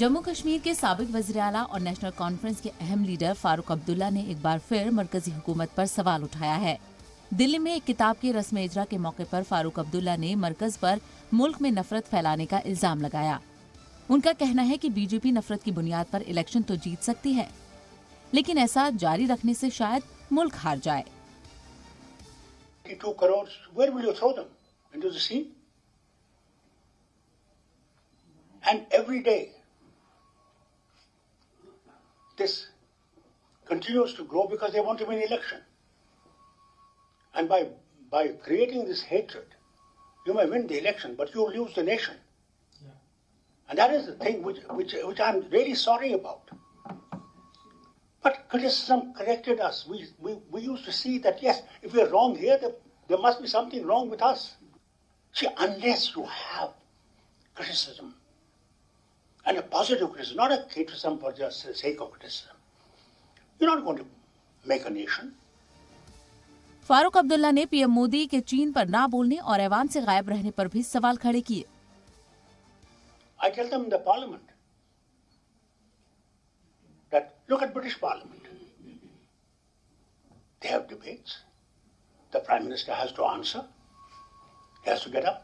जम्मू कश्मीर के साबिक वज़ीर आला और नेशनल कॉन्फ्रेंस के अहम लीडर फारूक अब्दुल्ला ने एक बार फिर मरकजी हुकूमत पर सवाल उठाया है। दिल्ली में एक किताब के रस्म इजरा के मौके पर फारूक अब्दुल्ला ने मरकज पर मुल्क में नफरत फैलाने का इल्जाम लगाया। उनका कहना है कि बीजेपी नफरत की बुनियाद पर इलेक्शन तो जीत सकती है, लेकिन ऐसा जारी रखने से शायद मुल्क हार जाए। 2 crores, where will you throw them? Into the sea? And every day, this continues to grow because they want to win election. And by creating this hatred, you may win the election, but you lose the nation. Yeah. And that is the thing which I'm really sorry about. But criticism corrected us. We used to see that, yes, if we're wrong here, there must be something wrong with us. See, unless you have criticism, and a positive criticism, not a criticism for just the sake of criticism, you're not going to make a nation. Farooq Abdullah ने PM Modi के चीन पर ना बोलने और ऐवान से गायब रहने पर भी सवाल खड़े किए। I tell them in the parliament that look at British Parliament. They have debates. The Prime Minister has to answer. He has to get up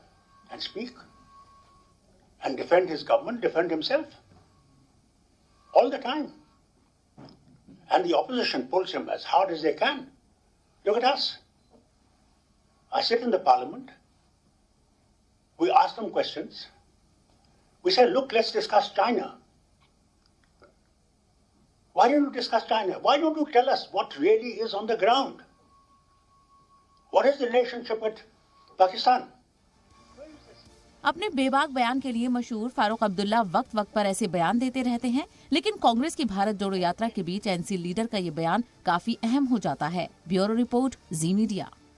and speak and defend his government, defend himself all the time. And the opposition pulls him as hard as they can. Look at us. I sit in the parliament. We ask them questions. We say, look, let's discuss China. Why don't you discuss China? Why don't you tell us what really is on the ground? What is the relationship with Pakistan? अपने बेबाक बयान के लिए मशहूर फारूक अब्दुल्ला वक्त वक्त पर ऐसे बयान देते रहते हैं, लेकिन कांग्रेस की भारत जोड़ो यात्रा के बीच एनसी लीडर का ये बयान काफी अहम हो जाता है। ब्यूरो रिपोर्ट, जी मीडिया।